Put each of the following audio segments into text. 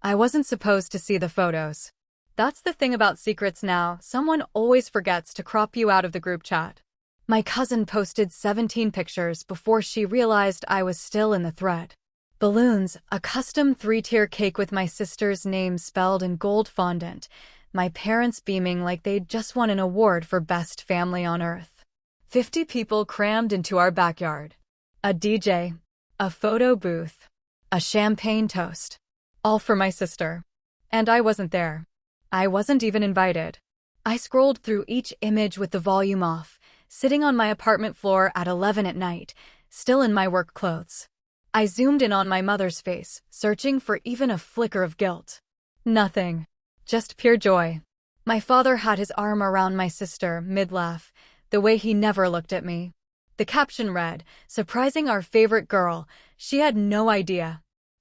I wasn't supposed to see the photos. That's the thing about secrets now, someone always forgets to crop you out of the group chat. My cousin posted 17 pictures before she realized I was still in the thread. Balloons, a custom 3-tier cake with my sister's name spelled in gold fondant, my parents beaming like they'd just won an award for best family on earth. 50 people crammed into our backyard. A DJ, a photo booth, a champagne toast. All for my sister. And I wasn't there. I wasn't even invited. I scrolled through each image with the volume off, sitting on my apartment floor at 11 at night, still in my work clothes. I zoomed in on my mother's face, searching for even a flicker of guilt. Nothing. Just pure joy. My father had his arm around my sister, mid-laugh, the way he never looked at me. The caption read, "Surprising our favorite girl. She had no idea."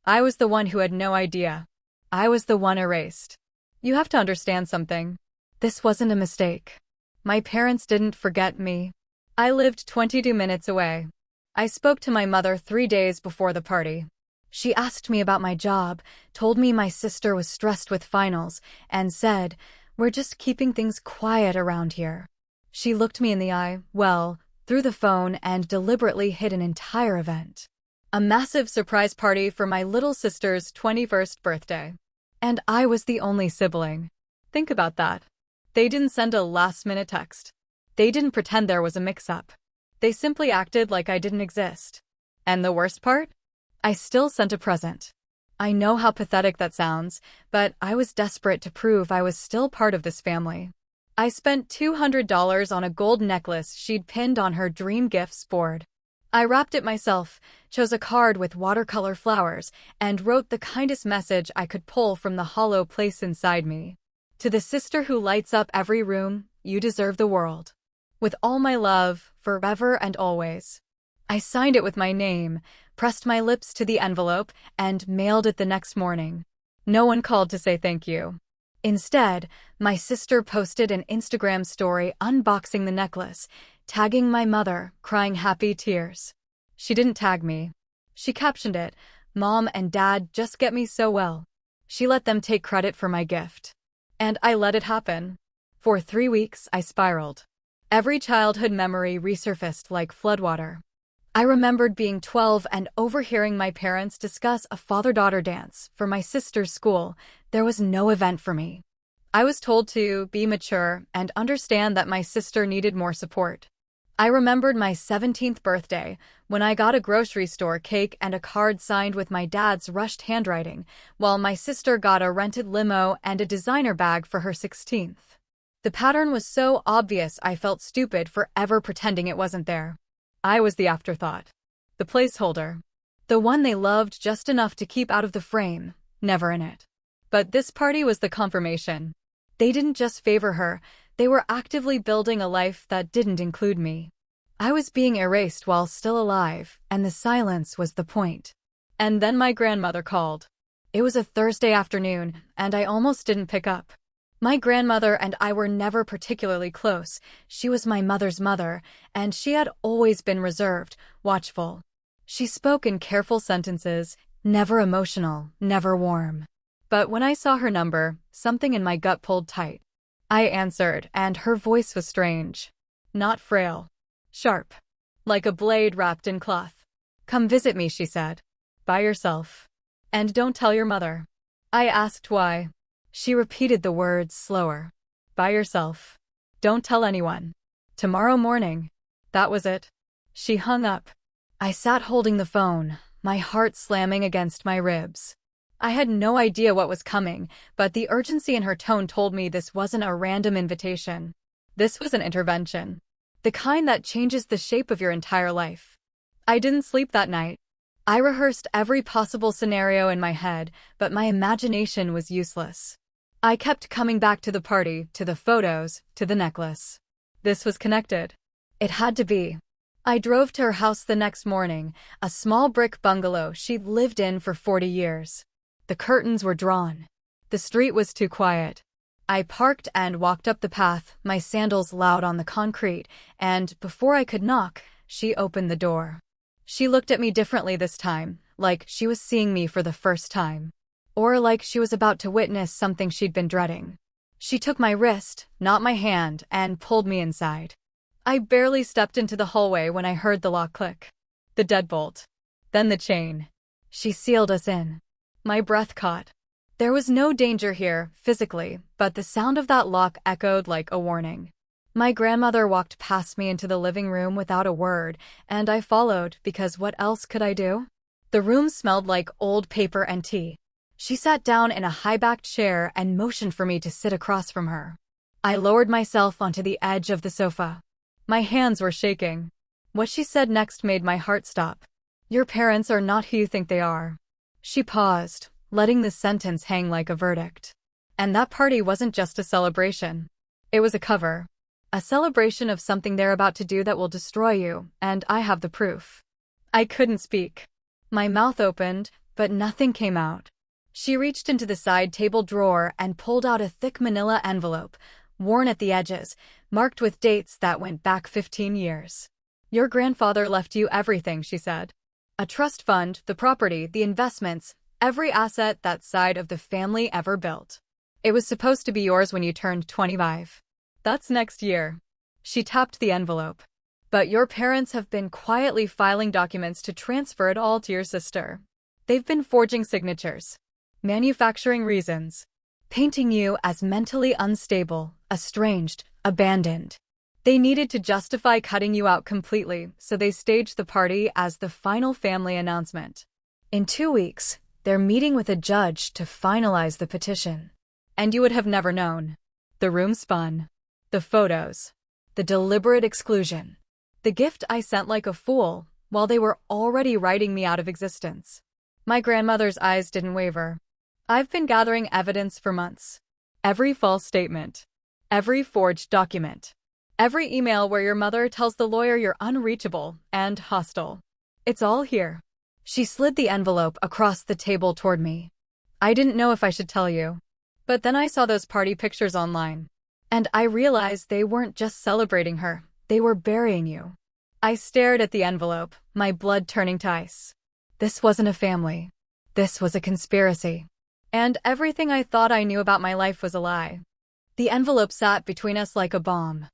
I was the one who had no idea. I was the one erased. You have to understand something. This wasn't a mistake. My parents didn't forget me. I lived 22 minutes away. I spoke to my mother 3 days before the party. She asked me about my job, told me my sister was stressed with finals, and said, "We're just keeping things quiet around here." She looked me in the eye, through the phone, and deliberately hid an entire event. A massive surprise party for my little sister's 21st birthday. And I was the only sibling. Think about that. They didn't send a last-minute text. They didn't pretend there was a mix-up. They simply acted like I didn't exist. And the worst part? I still sent a present. I know how pathetic that sounds, but I was desperate to prove I was still part of this family. I spent $200 on a gold necklace she'd pinned on her dream gifts board. I wrapped it myself, chose a card with watercolor flowers, and wrote the kindest message I could pull from the hollow place inside me. To the sister who lights up every room, you deserve the world. With all my love, forever and always. I signed it with my name, pressed my lips to the envelope, and mailed it the next morning. No one called to say thank you. Instead, my sister posted an Instagram story unboxing the necklace, tagging my mother, crying happy tears. She didn't tag me. She captioned it, "Mom and Dad just get me so well." She let them take credit for my gift. And I let it happen. For 3 weeks, I spiraled. Every childhood memory resurfaced like floodwater. I remembered being 12 and overhearing my parents discuss a father-daughter dance for my sister's school. There was no event for me. I was told to be mature and understand that my sister needed more support. I remembered my 17th birthday, when I got a grocery store cake and a card signed with my dad's rushed handwriting, while my sister got a rented limo and a designer bag for her 16th. The pattern was so obvious I felt stupid for ever pretending it wasn't there. I was the afterthought. The placeholder. The one they loved just enough to keep out of the frame, never in it. But this party was the confirmation. They didn't just favor her, they were actively building a life that didn't include me. I was being erased while still alive, and the silence was the point. And then my grandmother called. It was a Thursday afternoon, and I almost didn't pick up. My grandmother and I were never particularly close. She was my mother's mother, and she had always been reserved, watchful. She spoke in careful sentences, never emotional, never warm. But when I saw her number, something in my gut pulled tight. I answered, and her voice was strange. Not frail. Sharp. Like a blade wrapped in cloth. "Come visit me," she said. "By yourself. And don't tell your mother." I asked why. She repeated the words slower. "By yourself. Don't tell anyone. Tomorrow morning." That was it. She hung up. I sat holding the phone, my heart slamming against my ribs. I had no idea what was coming, but the urgency in her tone told me this wasn't a random invitation. This was an intervention. The kind that changes the shape of your entire life. I didn't sleep that night. I rehearsed every possible scenario in my head, but my imagination was useless. I kept coming back to the party, to the photos, to the necklace. This was connected. It had to be. I drove to her house the next morning, a small brick bungalow she'd lived in for 40 years. The curtains were drawn. The street was too quiet. I parked and walked up the path, my sandals loud on the concrete, and before I could knock, she opened the door. She looked at me differently this time, like she was seeing me for the first time. or like she was about to witness something she'd been dreading. She took my wrist, not my hand, and pulled me inside. I barely stepped into the hallway when I heard the lock click. The deadbolt. Then the chain. She sealed us in. My breath caught. There was no danger here, physically, but the sound of that lock echoed like a warning. My grandmother walked past me into the living room without a word, and I followed because what else could I do? The room smelled like old paper and tea. She sat down in a high-backed chair and motioned for me to sit across from her. I lowered myself onto the edge of the sofa. My hands were shaking. What she said next made my heart stop. Your parents are not who you think they are. She paused, letting the sentence hang like a verdict. And that party wasn't just a celebration. It was a cover. A celebration of something they're about to do that will destroy you, and I have the proof. I couldn't speak. My mouth opened, but nothing came out. She reached into the side table drawer and pulled out a thick manila envelope, worn at the edges, marked with dates that went back 15 years. Your grandfather left you everything, she said. A trust fund, the property, the investments, every asset that side of the family ever built. It was supposed to be yours when you turned 25. That's next year. She tapped the envelope. But your parents have been quietly filing documents to transfer it all to your sister. They've been forging signatures, manufacturing reasons, painting you as mentally unstable, estranged, abandoned. They needed to justify cutting you out completely, so they staged the party as the final family announcement. In 2 weeks, they're meeting with a judge to finalize the petition. And you would have never known. The room spun. The photos. The deliberate exclusion. The gift I sent like a fool, while they were already writing me out of existence. My grandmother's eyes didn't waver. I've been gathering evidence for months. Every false statement. Every forged document. Every email where your mother tells the lawyer you're unreachable and hostile. It's all here. She slid the envelope across the table toward me. I didn't know if I should tell you. But then I saw those party pictures online. And I realized they weren't just celebrating her, they were burying you. I stared at the envelope, my blood turning to ice. This wasn't a family. This was a conspiracy. And everything I thought I knew about my life was a lie. The envelope sat between us like a bomb.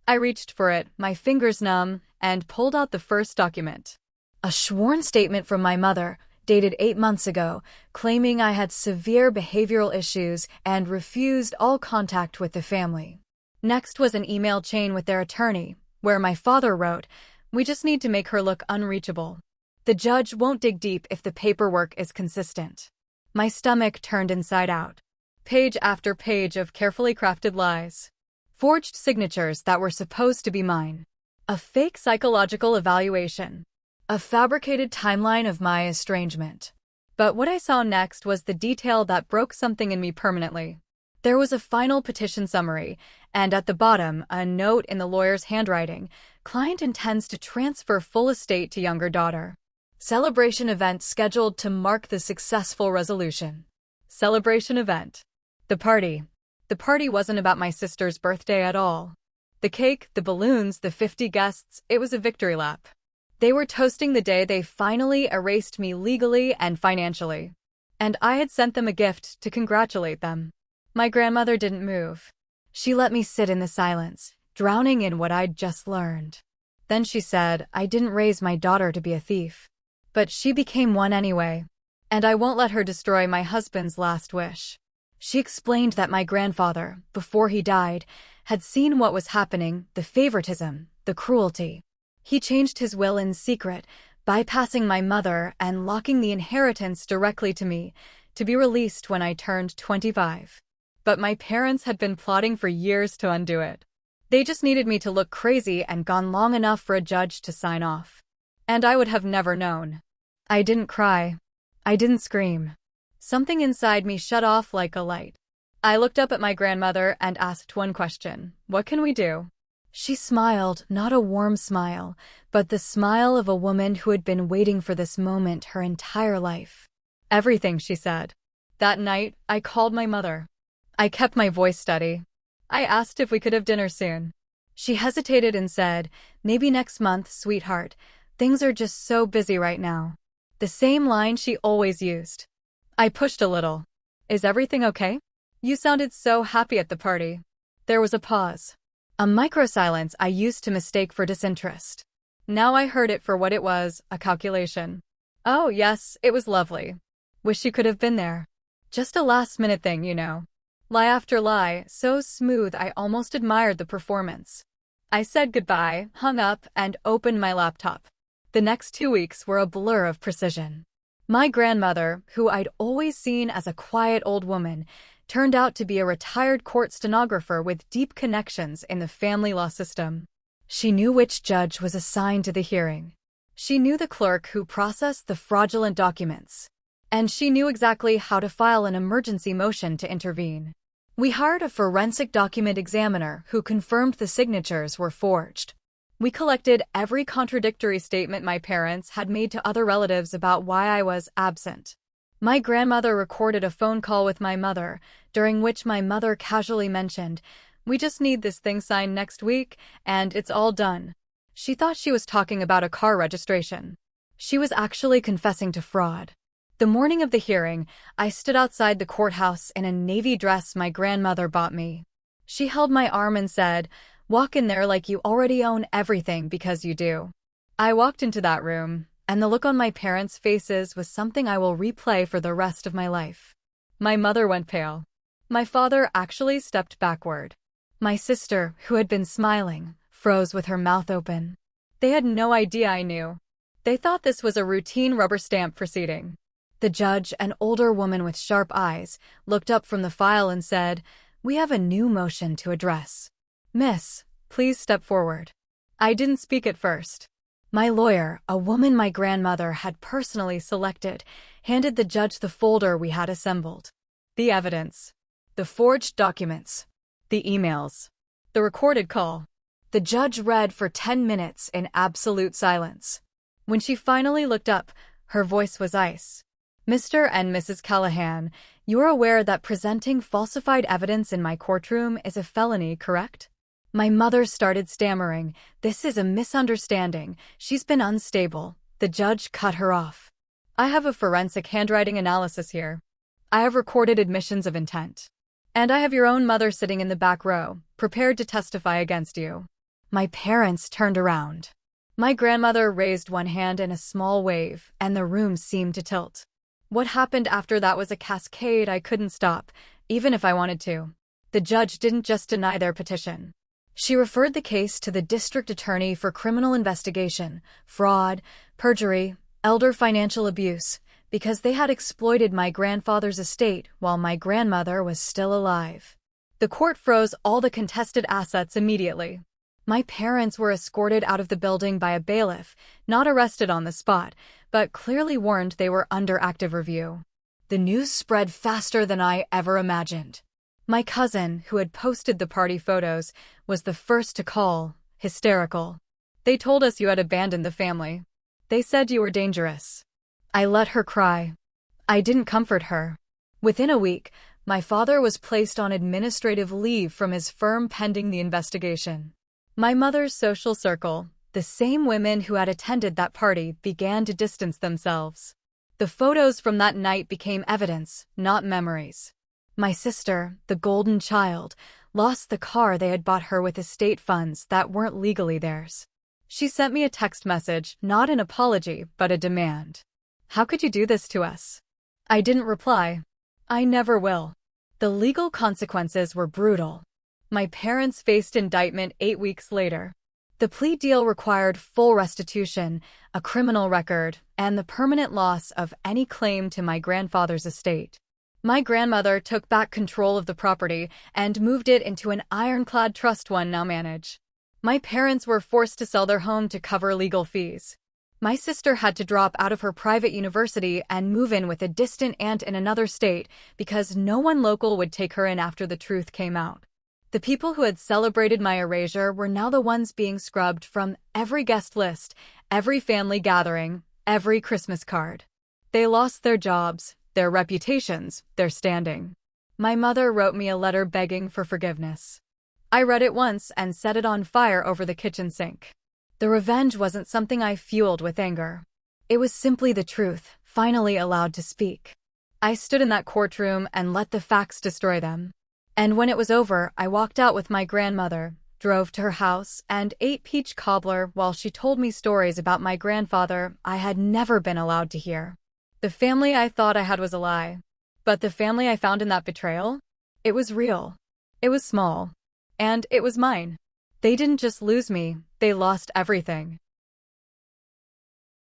I reached for it, my fingers numb, and pulled out the first document. A sworn statement from my mother, dated 8 months ago, claiming I had severe behavioral issues and refused all contact with the family. Next was an email chain with their attorney, where my father wrote, "We just need to make her look unreachable. The judge won't dig deep if the paperwork is consistent." My stomach turned inside out. Page after page of carefully crafted lies. Forged signatures that were supposed to be mine. A fake psychological evaluation. A fabricated timeline of my estrangement. But what I saw next was the detail that broke something in me permanently. There was a final petition summary, and at the bottom, a note in the lawyer's handwriting. Client intends to transfer full estate to younger daughter. Celebration event scheduled to mark the successful resolution. Celebration event. The party. The party wasn't about my sister's birthday at all. The cake, the balloons, the 50 guests, it was a victory lap. They were toasting the day they finally erased me legally and financially. And I had sent them a gift to congratulate them. My grandmother didn't move. She let me sit in the silence, drowning in what I'd just learned. Then she said, I didn't raise my daughter to be a thief. But she became one anyway. And I won't let her destroy my husband's last wish. She explained that my grandfather, before he died, had seen what was happening, the favoritism, the cruelty. He changed his will in secret, bypassing my mother and locking the inheritance directly to me, to be released when I turned 25. But my parents had been plotting for years to undo it. They just needed me to look crazy and gone long enough for a judge to sign off. And I would have never known. I didn't cry. I didn't scream. Something inside me shut off like a light. I looked up at my grandmother and asked one question. What can we do? She smiled, not a warm smile, but the smile of a woman who had been waiting for this moment her entire life. Everything, she said. That night, I called my mother. I kept my voice steady. I asked if we could have dinner soon. She hesitated and said, maybe next month, sweetheart. Things are just so busy right now. The same line she always used. I pushed a little. Is everything okay? You sounded so happy at the party. There was a pause. A micro-silence I used to mistake for disinterest. Now I heard it for what it was, a calculation. Oh, yes, it was lovely. Wish you could have been there. Just a last-minute thing, you know. Lie after lie, so smooth I almost admired the performance. I said goodbye, hung up, and opened my laptop. The next 2 weeks were a blur of precision. My grandmother, who I'd always seen as a quiet old woman, turned out to be a retired court stenographer with deep connections in the family law system. She knew which judge was assigned to the hearing. She knew the clerk who processed the fraudulent documents. And she knew exactly how to file an emergency motion to intervene. We hired a forensic document examiner who confirmed the signatures were forged. We collected every contradictory statement my parents had made to other relatives about why I was absent. My grandmother recorded a phone call with my mother, during which my mother casually mentioned, "We just need this thing signed next week, and it's all done." She thought she was talking about a car registration. She was actually confessing to fraud. The morning of the hearing, I stood outside the courthouse in a navy dress my grandmother bought me. She held my arm and said, "Walk in there like you already own everything because you do." I walked into that room, and the look on my parents' faces was something I will replay for the rest of my life. My mother went pale. My father actually stepped backward. My sister, who had been smiling, froze with her mouth open. They had no idea I knew. They thought this was a routine rubber stamp proceeding. The judge, an older woman with sharp eyes, looked up from the file and said, "We have a new motion to address. Miss, please step forward." I didn't speak at first. My lawyer, a woman my grandmother had personally selected, handed the judge the folder we had assembled. The evidence. The forged documents. The emails. The recorded call. The judge read for 10 minutes in absolute silence. When she finally looked up, her voice was ice. "Mr. and Mrs. Callahan, you are aware that presenting falsified evidence in my courtroom is a felony, correct?" My mother started stammering. "This is a misunderstanding. She's been unstable." The judge cut her off. "I have a forensic handwriting analysis here. I have recorded admissions of intent. And I have your own mother sitting in the back row, prepared to testify against you." My parents turned around. My grandmother raised one hand in a small wave, and the room seemed to tilt. What happened after that was a cascade I couldn't stop, even if I wanted to. The judge didn't just deny their petition. She referred the case to the district attorney for criminal investigation, fraud, perjury, elder financial abuse, because they had exploited my grandfather's estate while my grandmother was still alive. The court froze all the contested assets immediately. My parents were escorted out of the building by a bailiff, not arrested on the spot, but clearly warned they were under active review. The news spread faster than I ever imagined. My cousin, who had posted the party photos, was the first to call, hysterical. "They told us you had abandoned the family. They said you were dangerous." I let her cry. I didn't comfort her. Within a week, my father was placed on administrative leave from his firm pending the investigation. My mother's social circle, the same women who had attended that party, began to distance themselves. The photos from that night became evidence, not memories. My sister, the golden child, lost the car they had bought her with estate funds that weren't legally theirs. She sent me a text message, not an apology, but a demand. "How could you do this to us?" I didn't reply. I never will. The legal consequences were brutal. My parents faced indictment 8 weeks later. The plea deal required full restitution, a criminal record, and the permanent loss of any claim to my grandfather's estate. My grandmother took back control of the property and moved it into an ironclad trust one now manage. My parents were forced to sell their home to cover legal fees. My sister had to drop out of her private university and move in with a distant aunt in another state because no one local would take her in after the truth came out. The people who had celebrated my erasure were now the ones being scrubbed from every guest list, every family gathering, every Christmas card. They lost their jobs, their reputations, their standing. My mother wrote me a letter begging for forgiveness. I read it once and set it on fire over the kitchen sink. The revenge wasn't something I fueled with anger. It was simply the truth, finally allowed to speak. I stood in that courtroom and let the facts destroy them. And when it was over, I walked out with my grandmother, drove to her house, and ate peach cobbler while she told me stories about my grandfather I had never been allowed to hear. The family I thought I had was a lie. But the family I found in that betrayal? It was real. It was small. And it was mine. They didn't just lose me, they lost everything.